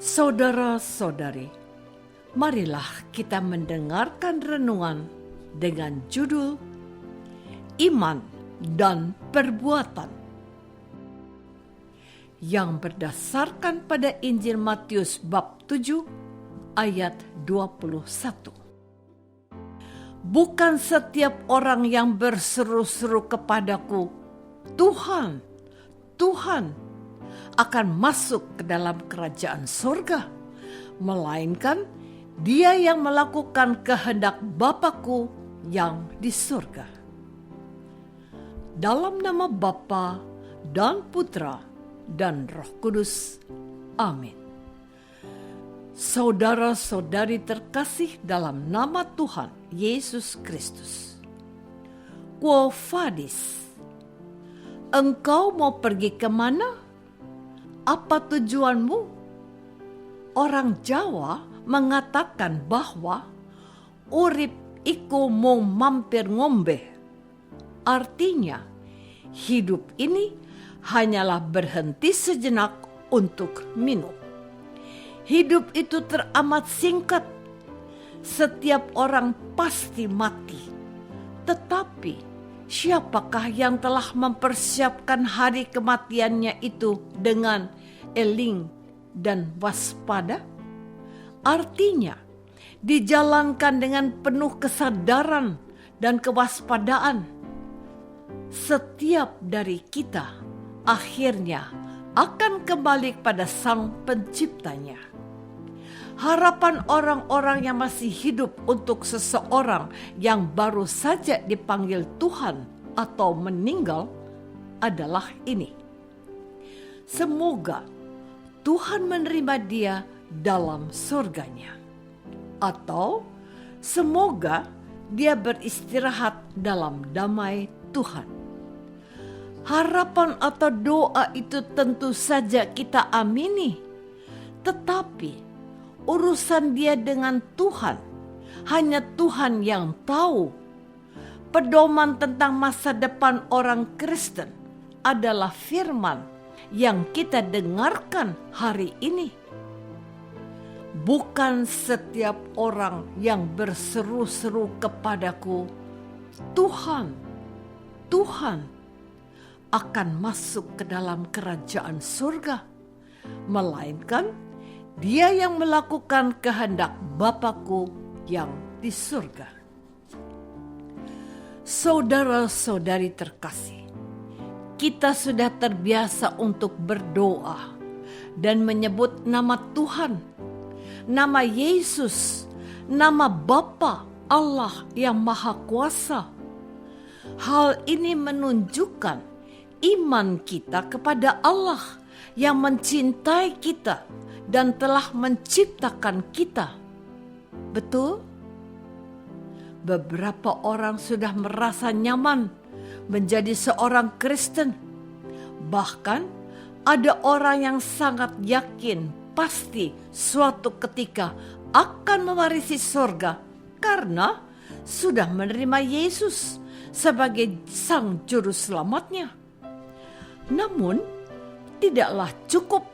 Saudara-saudari, marilah kita mendengarkan renungan dengan judul Iman dan Perbuatan yang berdasarkan pada Injil Matius bab 7 ayat 21. Bukan setiap orang yang berseru-seru kepadaku, Tuhan, Tuhan, akan masuk ke dalam kerajaan surga, melainkan dia yang melakukan kehendak Bapa-Ku yang di surga. Dalam nama Bapa dan Putra dan Roh Kudus. Amin. Saudara-saudari terkasih dalam nama Tuhan Yesus Kristus. Quo vadis? Engkau mau pergi kemana? Apa tujuanmu? Orang Jawa mengatakan bahwa urip iku mung mampir ngombe. Artinya, hidup ini hanyalah berhenti sejenak untuk minum. Hidup itu teramat singkat. Setiap orang pasti mati. Tetapi, siapakah yang telah mempersiapkan hari kematiannya itu dengan eling dan waspada? Artinya, dijalankan dengan penuh kesadaran dan kewaspadaan. Setiap dari kita akhirnya akan kembali pada Sang Penciptanya. Harapan orang-orang yang masih hidup untuk seseorang yang baru saja dipanggil Tuhan atau meninggal adalah ini. Semoga Tuhan menerima dia dalam surganya. Atau semoga dia beristirahat dalam damai Tuhan. Harapan atau doa itu tentu saja kita amini. Tetapi urusan dia dengan Tuhan, hanya Tuhan yang tahu. Pedoman tentang masa depan orang Kristen adalah firman yang kita dengarkan hari ini. Bukan setiap orang yang berseru-seru kepadaku, Tuhan, Tuhan, akan masuk ke dalam kerajaan surga, melainkan dia yang melakukan kehendak Bapa-Ku yang di surga. Saudara-saudari terkasih, kita sudah terbiasa untuk berdoa dan menyebut nama Tuhan, nama Yesus, nama Bapa Allah yang Maha Kuasa. Hal ini menunjukkan iman kita kepada Allah yang mencintai kita dan telah menciptakan kita. Betul? Beberapa orang sudah merasa nyaman menjadi seorang Kristen. Bahkan ada orang yang sangat yakin pasti suatu ketika akan mewarisi surga karena sudah menerima Yesus sebagai Sang Juru Selamatnya. Namun, tidaklah cukup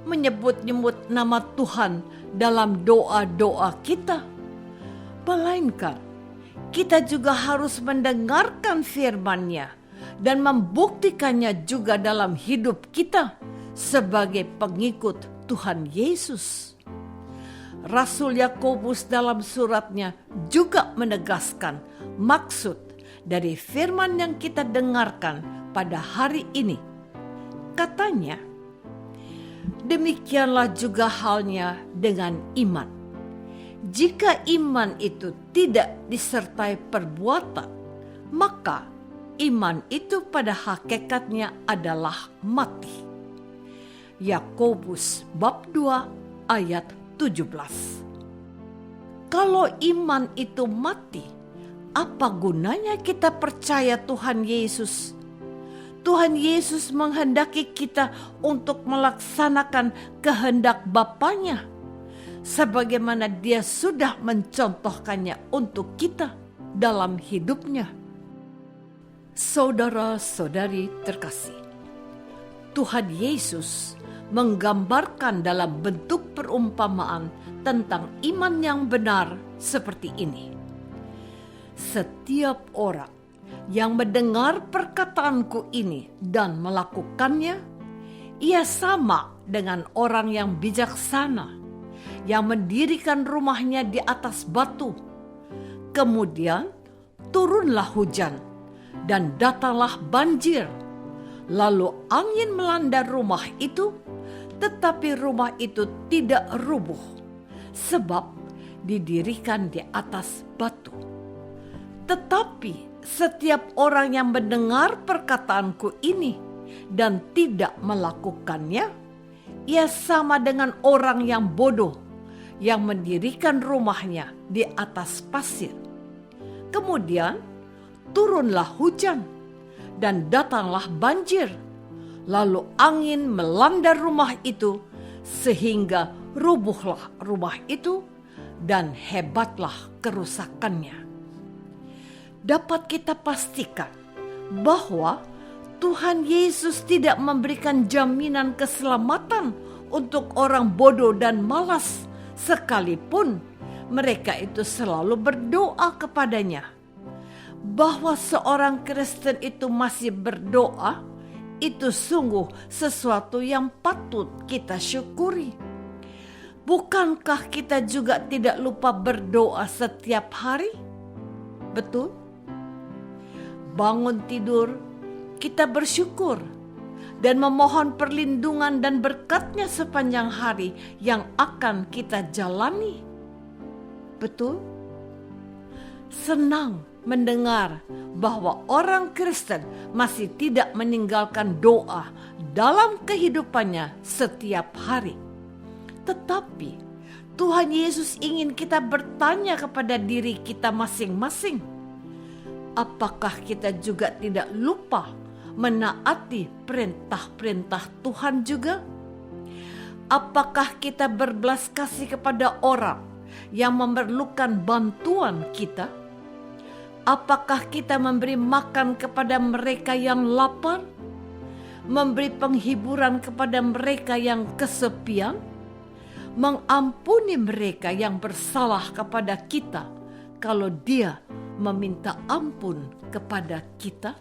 menyebut-nyebut nama Tuhan dalam doa-doa kita. Melainkan, kita juga harus mendengarkan firman-Nya dan membuktikannya juga dalam hidup kita sebagai pengikut Tuhan Yesus. Rasul Yakobus dalam suratnya juga menegaskan maksud dari firman yang kita dengarkan pada hari ini. Katanya, demikianlah juga halnya dengan iman. Jika iman itu tidak disertai perbuatan, maka iman itu pada hakikatnya adalah mati. Yakobus bab 2 ayat 17. Kalau iman itu mati, apa gunanya kita percaya Tuhan Yesus? Tuhan Yesus menghendaki kita untuk melaksanakan kehendak Bapa-Nya, sebagaimana Dia sudah mencontohkannya untuk kita dalam hidupnya. Saudara-saudari terkasih, Tuhan Yesus menggambarkan dalam bentuk perumpamaan tentang iman yang benar seperti ini. Setiap orang yang mendengar perkataanku ini dan melakukannya, ia sama dengan orang yang bijaksana yang mendirikan rumahnya di atas batu. Kemudian turunlah hujan dan datanglah banjir. Lalu angin melanda rumah itu, tetapi rumah itu tidak rubuh, sebab didirikan di atas batu. Tetapi setiap orang yang mendengar perkataanku ini dan tidak melakukannya, ia sama dengan orang yang bodoh yang mendirikan rumahnya di atas pasir. Kemudian turunlah hujan dan datanglah banjir. Lalu angin melanda rumah itu sehingga rubuhlah rumah itu dan hebatlah kerusakannya. Dapat kita pastikan bahwa Tuhan Yesus tidak memberikan jaminan keselamatan untuk orang bodoh dan malas, sekalipun mereka itu selalu berdoa kepadanya. Bahwa seorang Kristen itu masih berdoa, itu sungguh sesuatu yang patut kita syukuri. Bukankah kita juga tidak lupa berdoa setiap hari? Betul? Bangun tidur, kita bersyukur dan memohon perlindungan dan berkat-Nya sepanjang hari yang akan kita jalani. Betul? Senang mendengar bahwa orang Kristen masih tidak meninggalkan doa dalam kehidupannya setiap hari. Tetapi Tuhan Yesus ingin kita bertanya kepada diri kita masing-masing. Apakah kita juga tidak lupa menaati perintah-perintah Tuhan juga? Apakah kita berbelas kasih kepada orang yang memerlukan bantuan kita? Apakah kita memberi makan kepada mereka yang lapar? Memberi penghiburan kepada mereka yang kesepian? Mengampuni mereka yang bersalah kepada kita kalau dia meminta ampun kepada kita?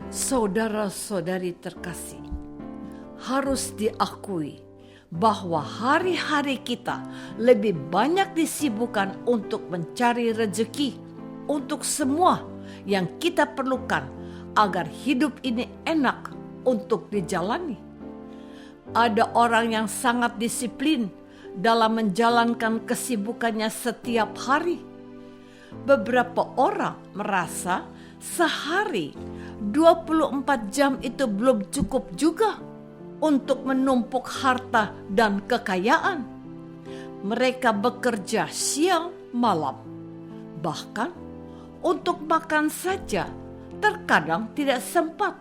Saudara-saudari terkasih, harus diakui bahwa hari-hari kita lebih banyak disibukkan untuk mencari rezeki untuk semua yang kita perlukan agar hidup ini enak untuk dijalani. Ada orang yang sangat disiplin dalam menjalankan kesibukannya setiap hari. Beberapa orang merasa sehari 24 jam itu belum cukup juga untuk menumpuk harta dan kekayaan. Mereka bekerja siang malam. Bahkan untuk makan saja terkadang tidak sempat.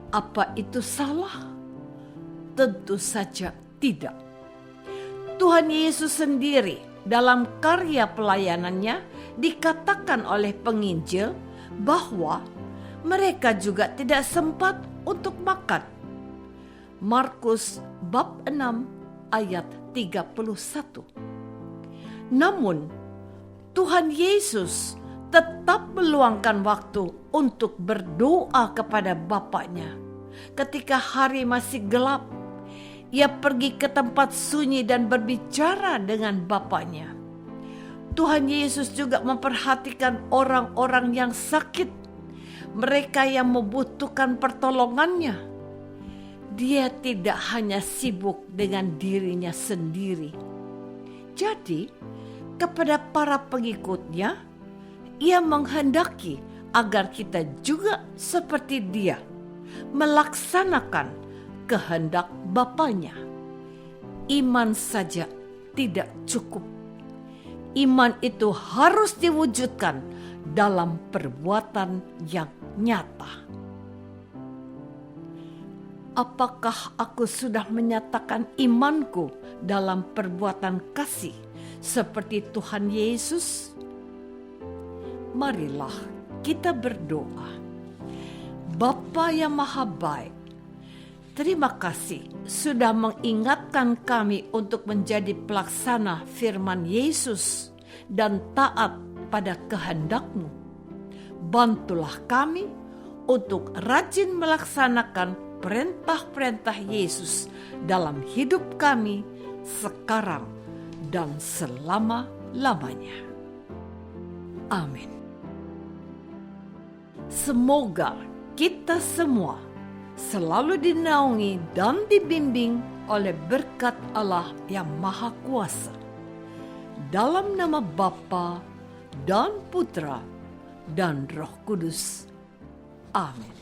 Apa itu salah? Tentu saja tidak. Tuhan Yesus sendiri dalam karya pelayanannya dikatakan oleh penginjil bahwa mereka juga tidak sempat untuk makan. Markus bab 6 ayat 31. Namun Tuhan Yesus tetap meluangkan waktu untuk berdoa kepada Bapa-Nya. Ketika hari masih gelap, Ia pergi ke tempat sunyi dan berbicara dengan Bapa-Nya. Tuhan Yesus juga memperhatikan orang-orang yang sakit, mereka yang membutuhkan pertolongannya. Dia tidak hanya sibuk dengan dirinya sendiri. Jadi, kepada para pengikutnya, Ia menghendaki agar kita juga seperti Dia, melaksanakan kehendak Bapa-Nya. Iman saja tidak cukup. Iman itu harus diwujudkan dalam perbuatan yang nyata. Apakah aku sudah menyatakan imanku dalam perbuatan kasih seperti Tuhan Yesus? Marilah kita berdoa. Bapa yang Maha Baik, Terima kasih sudah mengingatkan kami untuk menjadi pelaksana firman Yesus dan taat pada kehendak-Mu. Bantulah kami untuk rajin melaksanakan perintah-perintah Yesus dalam hidup kami sekarang dan selama-lamanya. Amin. Semoga kita semua selalu dinaungi dan dibimbing oleh berkat Allah yang Maha Kuasa. Dalam nama Bapa dan Putra dan Roh Kudus. Amin.